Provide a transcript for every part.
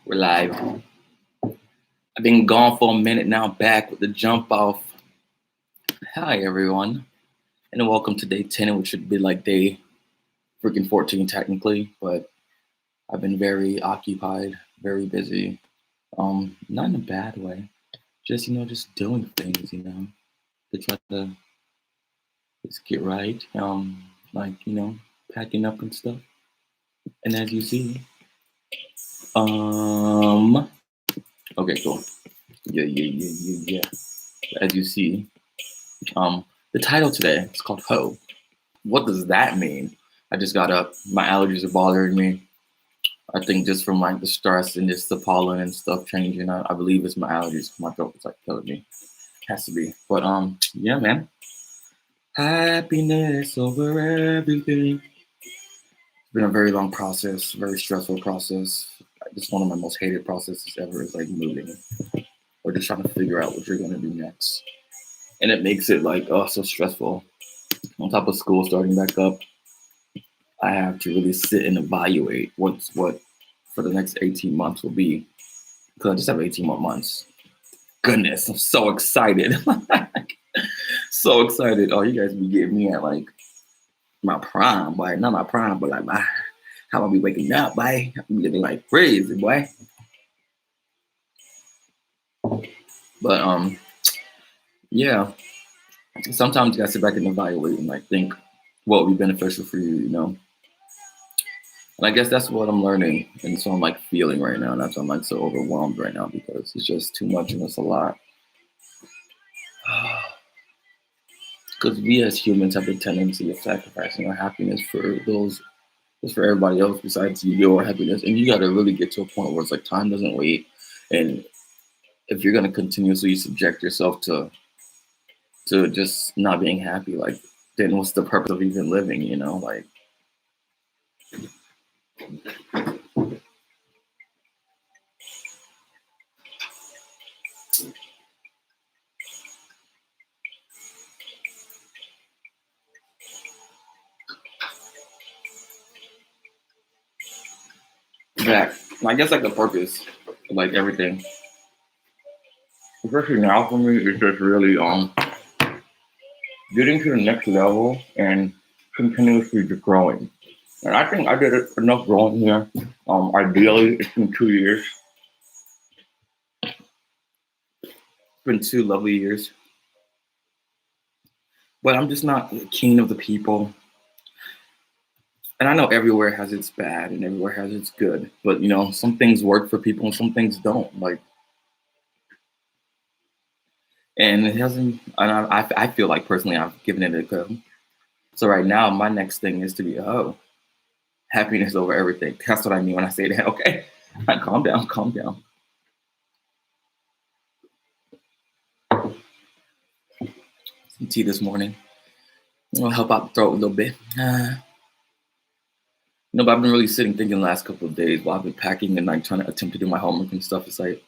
We're live. I've been gone for a minute now, back with the jump off. Hi, everyone, and welcome to day 10, which should be like day freaking 14 technically, but I've been very occupied, very busy. Not in a bad way, just, just doing things, to try to just get right. Packing up and stuff. And as you see, okay, cool. Yeah. As you see, the title today is called H.O.E. What does that mean? I just got up. My allergies are bothering me. I think just from like the stress and just the pollen and stuff changing. I believe it's my allergies. My throat is like killing me. Has to be. But yeah, man. Happiness over everything. It's been a very long process, very stressful process. Just one of my most hated processes ever is like moving or just trying to figure out what you're gonna do next. And it makes it like so stressful. On top of school starting back up, I have to really sit and evaluate what for the next 18 months will be. Because I just have 18 more months. Goodness, I'm so excited. So excited. Oh, you guys be getting me at like my prime, boy. Not my prime, but like how I be waking up, boy. I'm living like crazy, boy. But yeah. Sometimes you gotta sit back and evaluate and like think what would be beneficial for you. And I guess that's what I'm learning, and so I'm like feeling right now. And that's why I'm like so overwhelmed right now because it's just too much and it's a lot. Because we as humans have the tendency of sacrificing our happiness for those, just for everybody else besides your happiness. And you got to really get to a point where it's like time doesn't wait, and if you're gonna continuously subject yourself to just not being happy, like then what's the purpose of even living? Like. Back. I guess like the purpose of like everything. Especially now for me, it's just really getting to the next level and continuously just growing. And I think I did enough growing here. Ideally, it's been 2 years. It's been 2 lovely years. But I'm just not keen of the people. And I know everywhere has its bad and everywhere has its good. But some things work for people and some things don't. Like, and it hasn't. And I feel like personally, I've given it a go. So right now, my next thing is to be happiness over everything. That's what I mean when I say that. Okay, calm down, calm down. Some tea this morning. It'll help out the throat a little bit. But I've been really sitting thinking the last couple of days while I've been packing and like trying to attempt to do my homework and stuff. It's like,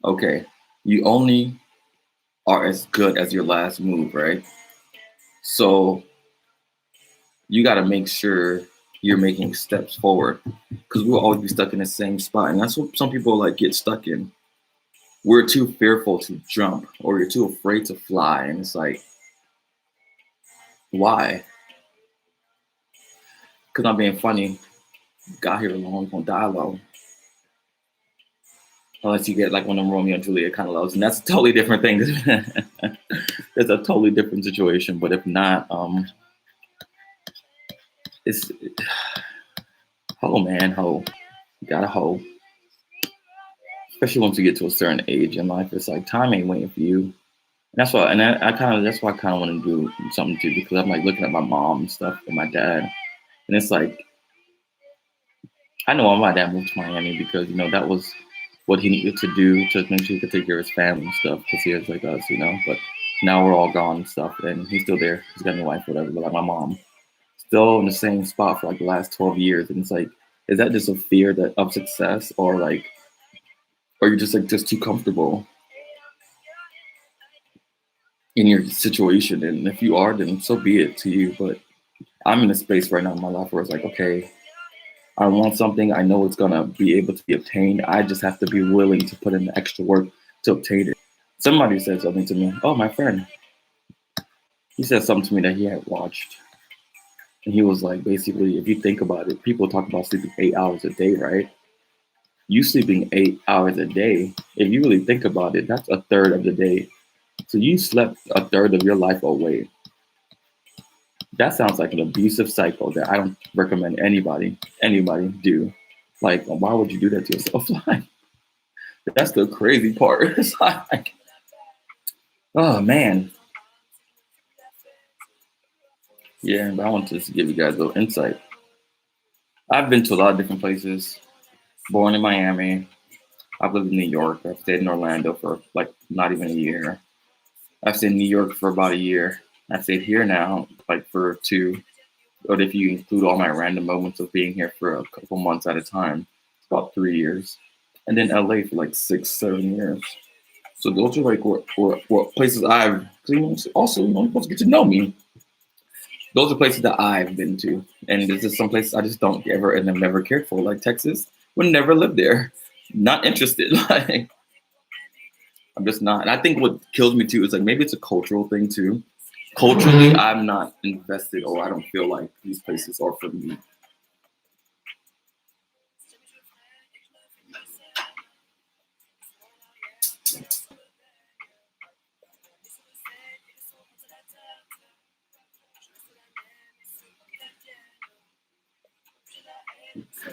okay, you only are as good as your last move, right? So you got to make sure you're making steps forward because we'll always be stuck in the same spot. And that's what some people like get stuck in. We're too fearful to jump or you're too afraid to fly. And it's like, why? Because I'm being funny. Got here alone, gonna die alone. Unless you get like one of them Romeo and Juliet kind of loves, and that's a totally different thing. It's a totally different situation. But if not, it's man, you gotta hoe. Especially once you get to a certain age in life, it's like time ain't waiting for you. And that's why, and that's why I kind of want to do something too, because I'm like looking at my mom and stuff and my dad, and it's like I know why my dad moved to Miami because that was what he needed to do to make sure he could take care of his family and stuff because he was like us. But now we're all gone and stuff, and he's still there. He's got a new wife, whatever. But like my mom, still in the same spot for like the last 12 years, and it's like, is that just a fear of success, or like, or you're just like just too comfortable in your situation? And if you are, then so be it to you. But I'm in a space right now in my life where it's like, okay, I want something. I know it's gonna be able to be obtained. I just have to be willing to put in the extra work to obtain it. Somebody said something to me. Oh, my friend. He said something to me that he had watched, and he was like, basically, if you think about it, people talk about sleeping 8 hours a day, right? You sleeping 8 hours a day. If you really think about it, that's a third of the day. So you slept a third of your life away. That sounds like an abusive cycle that I don't recommend anybody do. Like, why would you do that to yourself? Like, that's the crazy part. It's like, oh man, yeah. But I want to just give you guys a little insight. I've been to a lot of different places. Born in Miami. I've lived in New York. I've stayed in Orlando for like not even a year. I've stayed in New York for about a year. I stayed here now, like for two. But if you include all my random moments of being here for a couple months at a time, it's about 3 years. And then LA for like 6, 7 years. So those are like what places I've also you're supposed to get to know me. Those are places that I've been to, and there's just some places I just don't ever and have never cared for, like Texas. Would never live there. Not interested. Like I'm just not. And I think what kills me too is like maybe it's a cultural thing too. Culturally, I'm not invested, or I don't feel like these places are for me.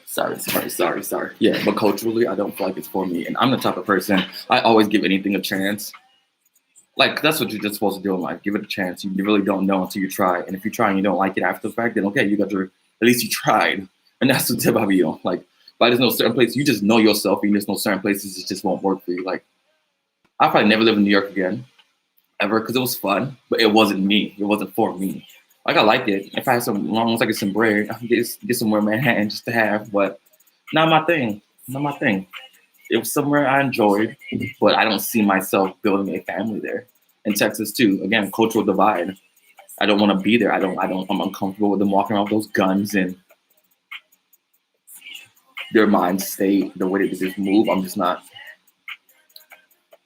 Sorry. Yeah, but culturally, I don't feel like it's for me. And I'm the type of person I always give anything a chance. Like that's what you're just supposed to do in life. Give it a chance. You really don't know until you try. And if you try and you don't like it after the fact, then okay, you got your at least you tried. And that's the tip I be on. Like, but there's no certain place you just know yourself, and there's no certain places it just won't work for you. Like, I'll probably never live in New York again ever because it was fun, but it wasn't me. It wasn't for me. Like I like it. If I had some long as I get some bread, I can get somewhere in Manhattan just to have, but not my thing. Not my thing. It was somewhere I enjoyed, but I don't see myself building a family there. In Texas too. Again, cultural divide. I don't want to be there. I'm uncomfortable with them walking around with those guns and their mind state, the way they just move. I'm just not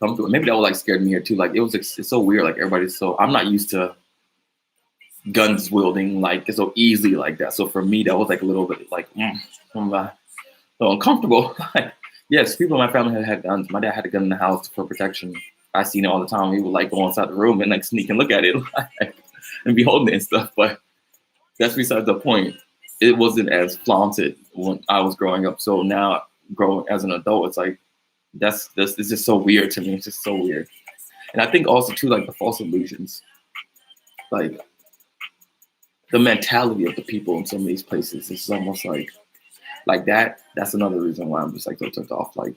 comfortable. Maybe that was like scared me here too. Like it's so weird. Like everybody's so I'm not used to guns wielding like so easily like that. So for me, that was like a little bit like I'm so uncomfortable. Like, yes, people in my family had guns. My dad had a gun in the house for protection. I seen it all the time. He would like go inside the room and like sneak and look at it like, and be holding it and stuff. But that's besides the point. It wasn't as flaunted when I was growing up. So now growing as an adult, it's like that's it's just so weird to me. It's just so weird. And I think also too like the false illusions, like the mentality of the people in some of these places. It's almost like that. That's another reason why I'm just like so turned off. Like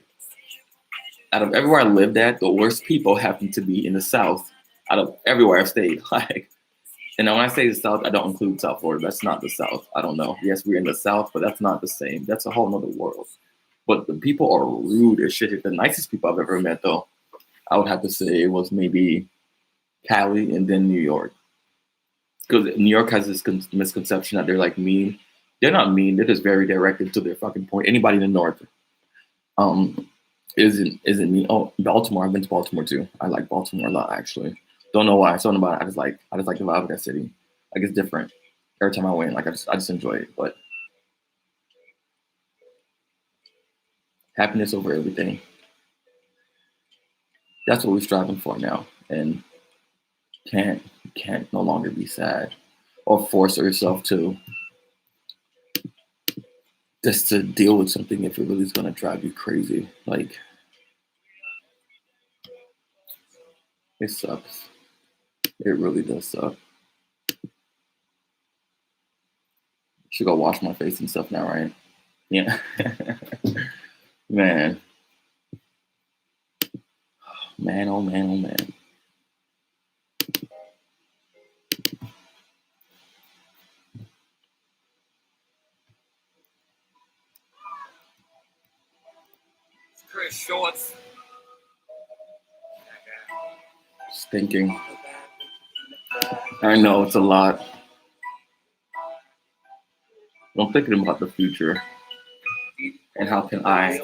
out of everywhere I lived at, the worst people happen to be in the South. Out of everywhere I've stayed, like, and when I say the South, I don't include South Florida. That's not the South. I don't know. Yes, we're in the South, but that's not the same. That's a whole other world. But the people are rude as shit. The nicest people I've ever met, though, I would have to say it was maybe Cali and then New York. Because New York has this misconception that they're like mean. They're not mean. They're just very direct to their fucking point. Anybody in the North, um, isn't mean. Oh, Baltimore. I've been to Baltimore too. I like Baltimore a lot actually. Don't know why. Something about it. I just like the vibe of that city. Like it's different. Every time I win, like I just enjoy it. But happiness over everything. That's what we're striving for now. And can't no longer be sad or force yourself to just to deal with something if it really is gonna drive you crazy. Like it sucks. It really does suck. Should go wash my face and stuff now, right? Yeah. Man. Man, oh man, oh man. Chris Shorts. Stinking. I know it's a lot. I'm thinking about the future. and how can I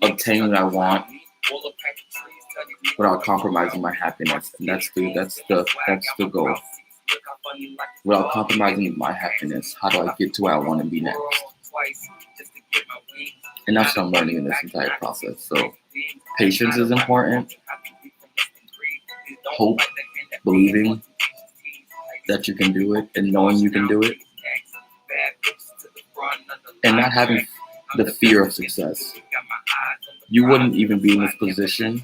obtain what I want without compromising my happiness. And that's the goal. Without compromising my happiness, how do I get to where I want to be next? And that's what I'm learning in this entire process. So patience is important. Hope, believing that you can do it, and knowing you can do it, and not having the fear of success. You wouldn't even be in this position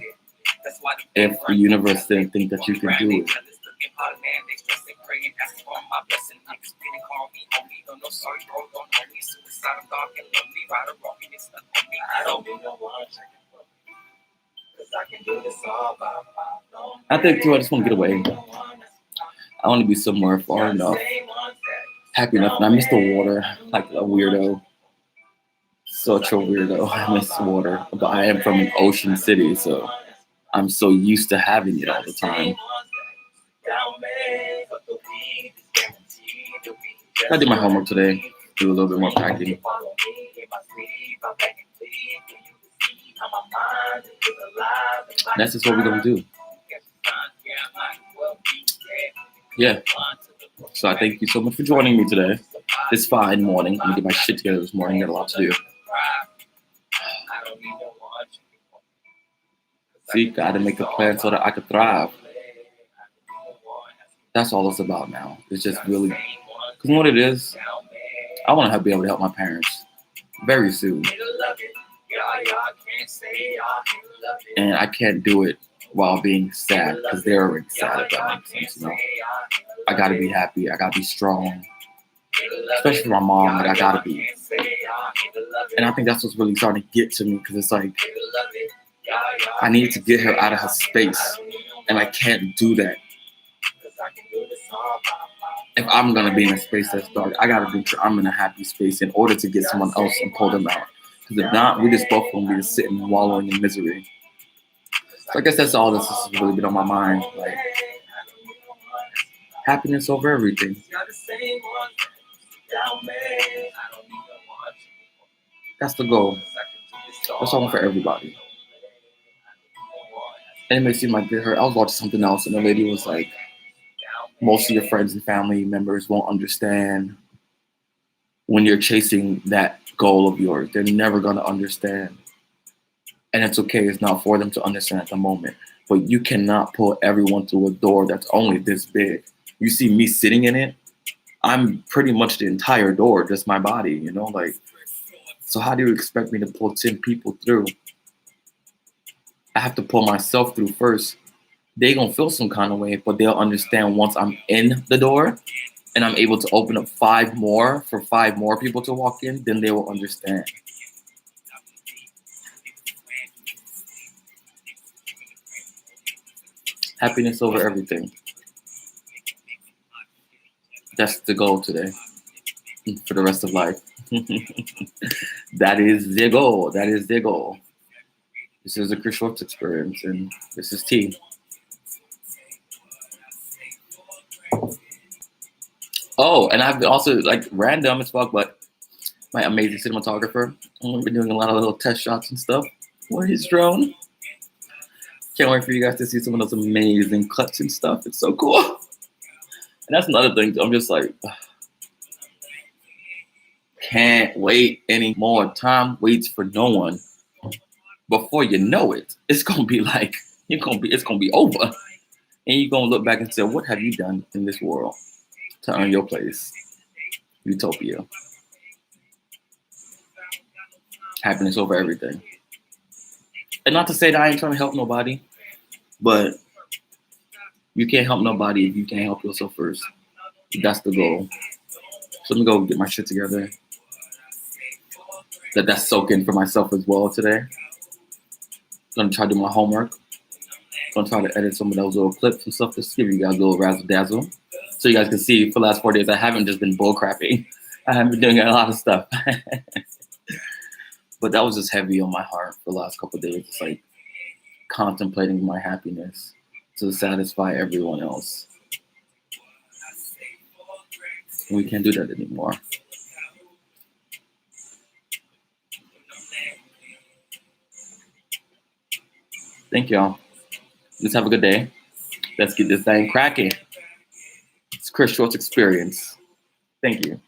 if the universe didn't think that you could do it. I think too, I just want to get away. I want to be somewhere far enough, happy enough, and I miss the water like a weirdo. Such a weirdo. I miss water, but I am from an ocean city, so I'm so used to having it all the time. I did my homework today. Do a little bit more packing. That's just what we're gonna do. Yeah. So I thank you so much for joining me today. This fine morning. I'm gonna get my shit together this morning. Got a lot to do. See, gotta make a plan so that I could thrive. That's all it's about now. It's just really, because what it is, I want to be able to help my parents very soon. And I can't do it while being sad, because they're already sad, if that makes sense, you know. I gotta be happy, I gotta be strong. Especially for my mom, like I gotta be. And I think that's what's really starting to get to me, because it's like, I need to get her out of her space. And I can't do that. If I'm gonna be in a space that's dark, I gotta be sure I'm in a happy space in order to get someone else and pull them out. Because if not, we just both gonna be just sitting wallowing in misery. So I guess that's all this has really been on my mind. Like happiness over everything. That's the goal. That's all for everybody. And it may seem like it hurt. I was watching something else, and the lady was like, most of your friends and family members won't understand when you're chasing that goal of yours. They're never going to understand. And it's okay. It's not for them to understand at the moment. But you cannot pull everyone through a door that's only this big. You see me sitting in it, I'm pretty much the entire door, just my body, you know? Like, so how do you expect me to pull 10 people through? I have to pull myself through first. They gonna feel some kind of way, but they'll understand once I'm in the door and I'm able to open up 5 more for 5 more people to walk in, then they will understand. Happiness over everything. That's the goal today for the rest of life. That is the goal. That is the goal. This is a Chris Schwartz experience, and this is T. Oh, and I've also, like, random as fuck, but my amazing cinematographer, I've been doing a lot of little test shots and stuff with his drone. Can't wait for you guys to see some of those amazing cuts and stuff. It's so cool. And that's another thing. I'm just like, can't wait anymore. Time waits for no one. Before you know it, it's gonna be like it's gonna be over, and you're gonna look back and say, "What have you done in this world to earn your place?" Utopia. Happiness over everything. And not to say that I ain't trying to help nobody, but you can't help nobody if you can't help yourself first. That's the goal. So let me go get my shit together. That's soaking for myself as well today. Gonna try to do my homework. Gonna try to edit some of those little clips and stuff, just to give you guys a little razzle dazzle, so you guys can see for the last 4 days I haven't just been bull crapping. I haven't been doing a lot of stuff. But that was just heavy on my heart for the last couple of days. It's like contemplating my happiness to satisfy everyone else. We can't do that anymore. Thank y'all. Let's have a good day. Let's get this thing cracking. It's Chris Short's experience. Thank you.